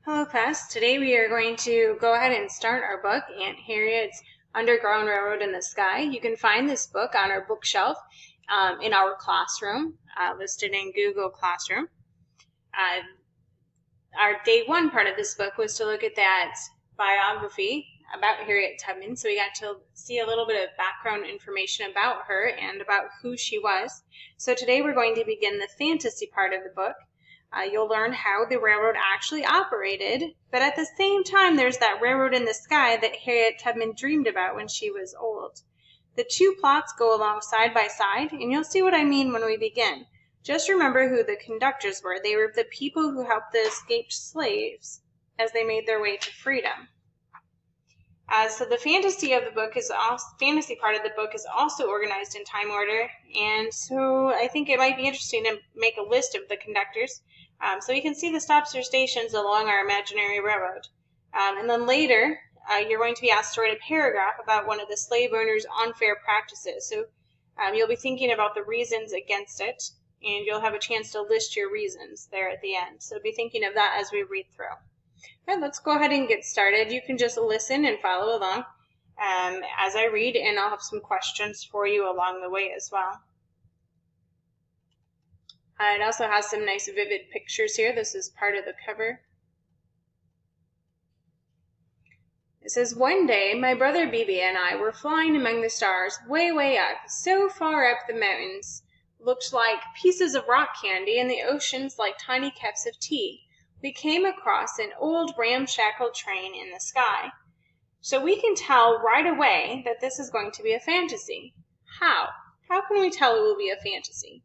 Hello class, today we are going to go ahead and start our book, Aunt Harriet's Underground Railroad in the Sky. You can find this book on our bookshelf in our classroom, listed in Google Classroom. Our day one part of this book was to look at that biography about Harriet Tubman, so we got to see a little bit of background information about her and about who she was. So today we're going to begin the fantasy part of the book. You'll learn how the railroad actually operated, but at the same time there's that railroad in the sky that Harriet Tubman dreamed about when she was old. The two plots go along side by side, and you'll see what I mean when we begin. Just remember who the conductors were. They were the people who helped the escaped slaves as they made their way to freedom. So the fantasy part of the book is also organized in time order, and so I think it might be interesting to make a list of the conductors so you can see the stops or stations along our imaginary railroad. And then later, you're going to be asked to write a paragraph about one of the slave owners' unfair practices. So you'll be thinking about the reasons against it, and you'll have a chance to list your reasons there at the end. So be thinking of that as we read through. All right, let's go ahead and get started. You can just listen and follow along as I read, and I'll have some questions for you along the way as well. It also has some nice vivid pictures here. This is part of the cover. It says, "One day, my brother Bibi and I were flying among the stars, way, way up, so far up the mountains, looked like pieces of rock candy, and the oceans like tiny cups of tea. We came across an old ramshackle train in the sky. So we can tell right away that this is going to be a fantasy. How? How can we tell it will be a fantasy?"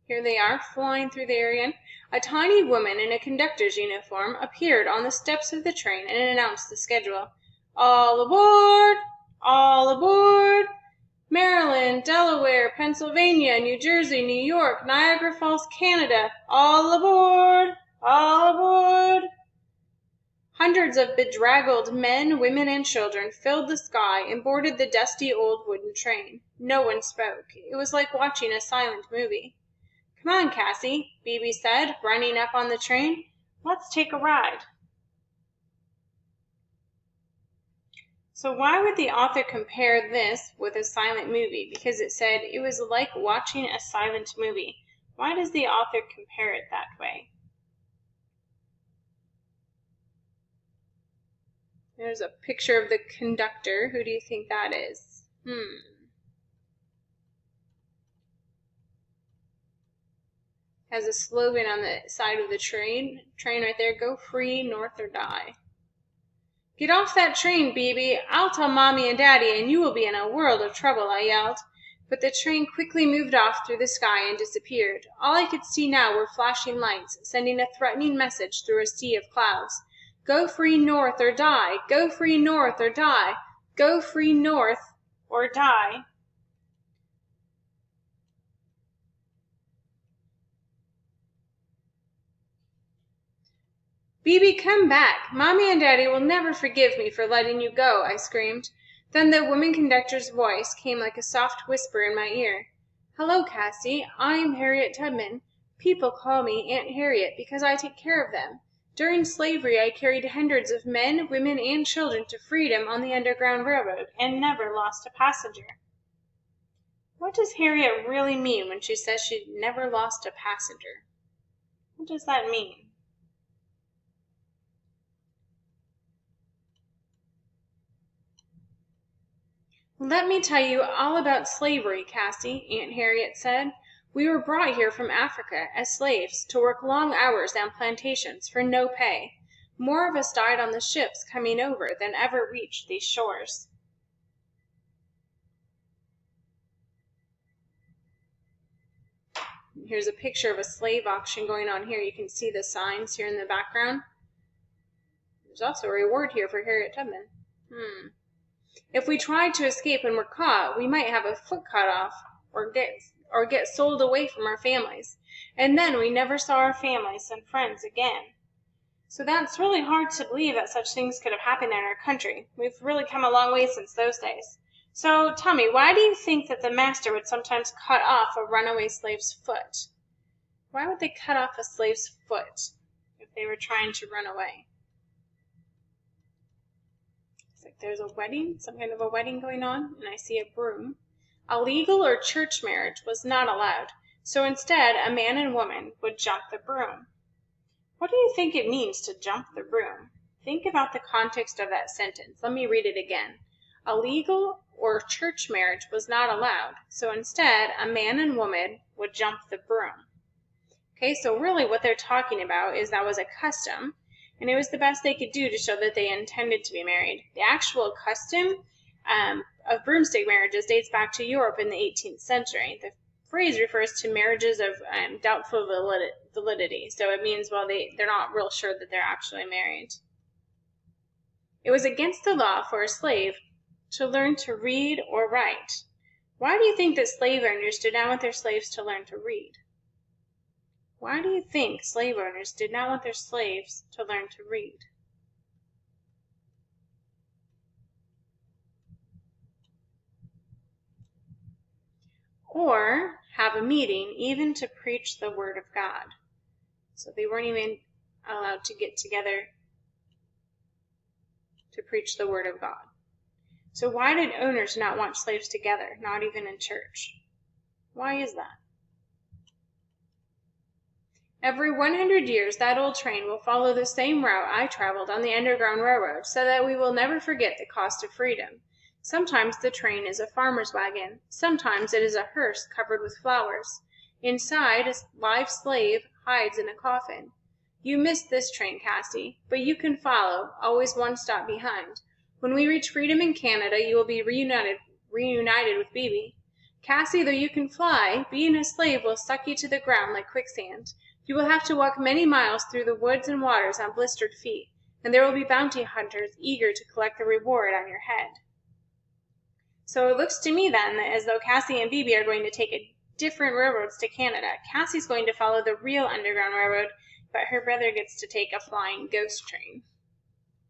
Here they are, flying through the air again. A tiny woman in a conductor's uniform appeared on the steps of the train and announced the schedule. "All aboard! All aboard! Maryland, Delaware, Pennsylvania, New Jersey, New York, Niagara Falls, Canada. All aboard! All aboard!" Hundreds of bedraggled men, women, and children filled the sky and boarded the dusty old wooden train. No one spoke. It was like watching a silent movie. "Come on, Cassie," Bibi said, running up on the train. "Let's take a ride." So why would the author compare this with a silent movie? Because it said it was like watching a silent movie. Why does the author compare it that way? There's a picture of the conductor. Who do you think that is? Has a slogan on the side of the train right there, "Go free, north or die." "Get off that train, Bibi. I'll tell Mommy and Daddy, and you will be in a world of trouble," I yelled. But the train quickly moved off through the sky and disappeared. All I could see now were flashing lights, sending a threatening message through a sea of clouds. "Go free north or die! Go free north or die! Go free north or die!" "Bibi, come back! Mommy and Daddy will never forgive me for letting you go," I screamed. Then the woman conductor's voice came like a soft whisper in my ear. "Hello, Cassie. I'm Harriet Tubman. People call me Aunt Harriet because I take care of them. During slavery, I carried hundreds of men, women, and children to freedom on the Underground Railroad and never lost a passenger." What does Harriet really mean when she says she never lost a passenger? What does that mean? "Let me tell you all about slavery, Cassie," Aunt Harriet said. "We were brought here from Africa as slaves to work long hours on plantations for no pay. More of us died on the ships coming over than ever reached these shores." Here's a picture of a slave auction going on here. You can see the signs here in the background. There's also a reward here for Harriet Tubman. "If we tried to escape and were caught, we might have a foot cut off or get sold away from our families. And then we never saw our families and friends again." So that's really hard to believe that such things could have happened in our country. We've really come a long way since those days. So tell me, why do you think that the master would sometimes cut off a runaway slave's foot? Why would they cut off a slave's foot if they were trying to run away? It's like there's a wedding, some kind of a wedding going on, and I see a broom. A legal or church marriage was not allowed, so instead a man and woman would jump the broom. What do you think it means to jump the broom? Think about the context of that sentence. Let me read it again. A legal or church marriage was not allowed, so instead a man and woman would jump the broom. Okay, so really what they're talking about is that was a custom, and it was the best they could do to show that they intended to be married. The actual custom of broomstick marriages dates back to Europe in the 18th century. The phrase refers to marriages of doubtful validity, so it means, well, they're not real sure that they're actually married. It was against the law for a slave to learn to read or write. Why do you think that slave owners did not want their slaves to learn to read? Why do you think slave owners did not want their slaves to learn to read? Or have a meeting even to preach the word of God. So they weren't even allowed to get together to preach the word of God. So why did owners not want slaves together, not even in church? Why is that? Every 100 years, that old train will follow the same route I traveled on the Underground Railroad, so that we will never forget the cost of freedom. Sometimes the train is a farmer's wagon. Sometimes it is a hearse covered with flowers. Inside, a live slave hides in a coffin. You missed this train, Cassie, but you can follow, always one stop behind. When we reach freedom in Canada, you will be reunited with Bibi. Cassie, though you can fly, being a slave will suck you to the ground like quicksand. You will have to walk many miles through the woods and waters on blistered feet, and there will be bounty hunters eager to collect the reward on your head. So it looks to me then as though Cassie and Bibi are going to take different railroads to Canada. Cassie's going to follow the real Underground Railroad, but her brother gets to take a flying ghost train.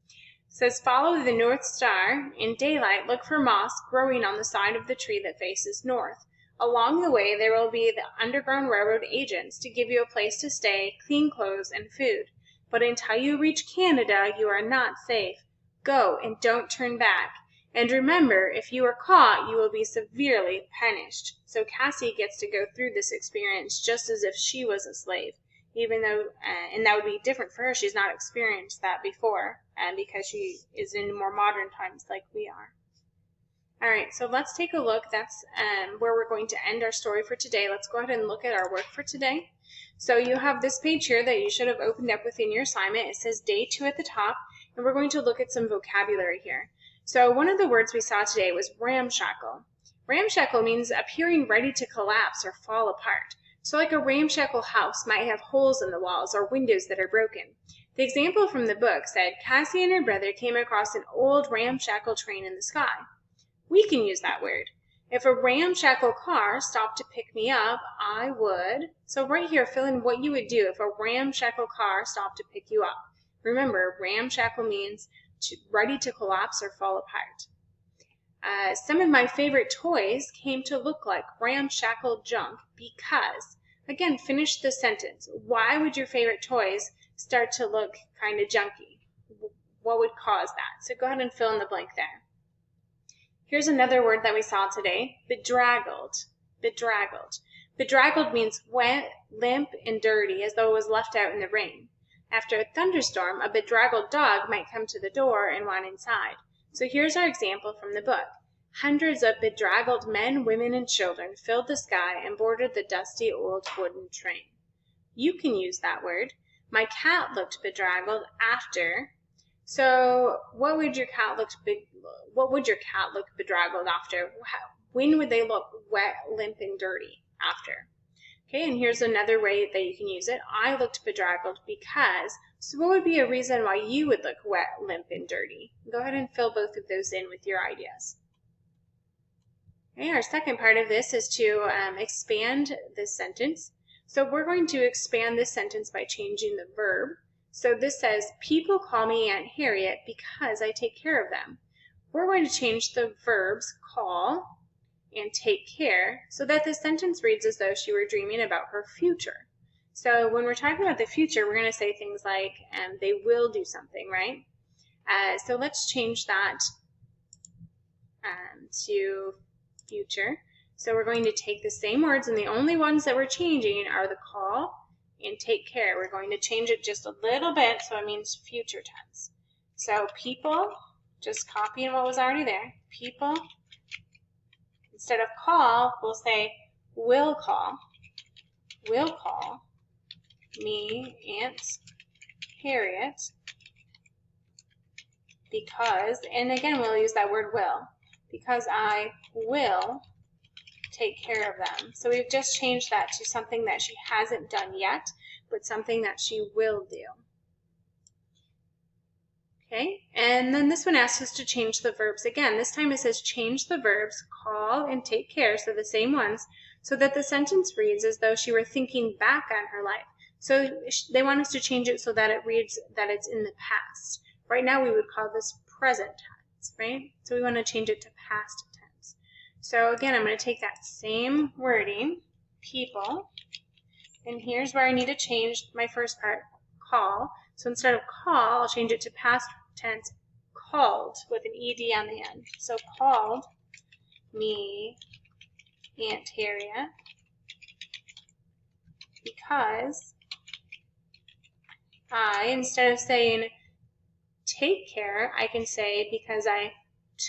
It says, follow the North Star. In daylight, look for moss growing on the side of the tree that faces north. Along the way, there will be the Underground Railroad agents to give you a place to stay, clean clothes, and food. But until you reach Canada, you are not safe. Go and don't turn back. And remember, if you are caught, you will be severely punished. So Cassie gets to go through this experience just as if she was a slave, even though, and that would be different for her. She's not experienced that before, because she is in more modern times like we are. All right, so let's take a look. That's where we're going to end our story for today. Let's go ahead and look at our work for today. So you have this page here that you should have opened up within your assignment. It says day 2 at the top, and we're going to look at some vocabulary here. So one of the words we saw today was ramshackle. Ramshackle means appearing ready to collapse or fall apart. So like a ramshackle house might have holes in the walls or windows that are broken. The example from the book said, Cassie and her brother came across an old ramshackle train in the sky. We can use that word. If a ramshackle car stopped to pick me up, I would. So right here, fill in what you would do if a ramshackle car stopped to pick you up. Remember, ramshackle means ready to collapse or fall apart. Some of my favorite toys came to look like ramshackle junk because, again, finish the sentence. Why would your favorite toys start to look kind of junky? What would cause that? So go ahead and fill in the blank there. Here's another word that we saw today, bedraggled. Bedraggled. Bedraggled means wet, limp, and dirty, as though it was left out in the rain. After a thunderstorm, a bedraggled dog might come to the door and want inside. So here's our example from the book. Hundreds of bedraggled men, women, and children filled the sky and boarded the dusty old wooden train. You can use that word. My cat looked bedraggled after. So what would your cat look bedraggled after? When would they look wet, limp, and dirty after? Okay, and here's another way that you can use it. I looked bedraggled because. So what would be a reason why you would look wet, limp, and dirty? Go ahead and fill both of those in with your ideas. Okay, our second part of this is to expand this sentence. So we're going to expand this sentence by changing the verb. So this says, people call me Aunt Harriet because I take care of them. we're going to change the verbs call and take care so that the sentence reads as though she were dreaming about her future. So when we're talking about the future, we're going to say things like, they will do something, right? So let's change that to future. So we're going to take the same words, and the only ones that we're changing are the call and take care. We're going to change it just a little bit, so it means future tense. So people, just copying what was already there. People, instead of call, we'll say will call. Will call me Aunt Harriet because, and again we'll use that word will, because I will take care of them. So we've just changed that to something that she hasn't done yet, but something that she will do. Okay, and then this one asks us to change the verbs again. This time it says change the verbs call and take care, so the same ones, so that the sentence reads as though she were thinking back on her life. So they want us to change it so that it reads that it's in the past. Right now we would call this present tense, right? So we want to change it to past tense. So again, I'm going to take that same wording, people, and here's where I need to change my first part, call. So instead of call, I'll change it to past tense, called, with an ed on the end. So called me Aunt Harriet because I, instead of saying take care, I can say because I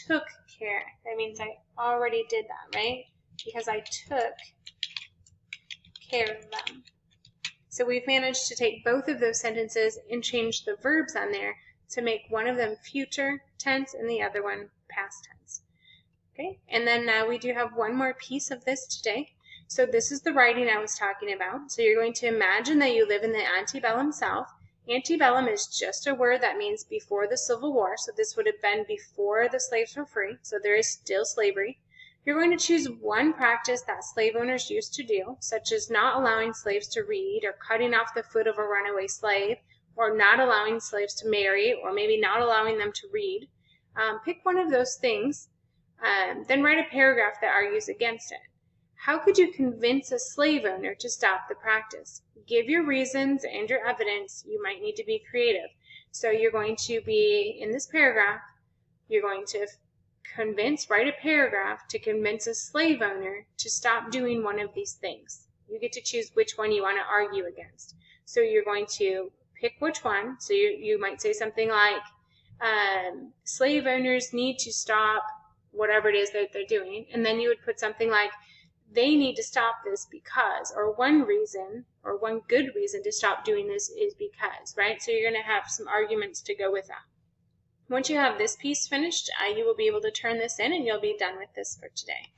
took care. That means I already did that, right? Because I took care of them. So we've managed to take both of those sentences and change the verbs on there to make one of them future tense and the other one past tense. Okay, and then we do have one more piece of this today. So this is the writing I was talking about. So you're going to imagine that you live in the antebellum South. Antebellum is just a word that means before the Civil War. So this would have been before the slaves were free. So there is still slavery. You're going to choose one practice that slave owners used to do, such as not allowing slaves to read, or cutting off the foot of a runaway slave, or not allowing slaves to marry, or maybe not allowing them to read. Pick one of those things, then write a paragraph that argues against it. How could you convince a slave owner to stop the practice? Give your reasons and your evidence. You might need to be creative. So you're going to be, in this paragraph, you're going to write a paragraph to convince a slave owner to stop doing one of these things. You get to choose which one you want to argue against. So you're going to pick which one. So you might say something like, slave owners need to stop whatever it is that they're doing. And then you would put something like, they need to stop this because, or one reason, or one good reason to stop doing this is because, right? So you're going to have some arguments to go with that. Once you have this piece finished, you will be able to turn this in and you'll be done with this for today.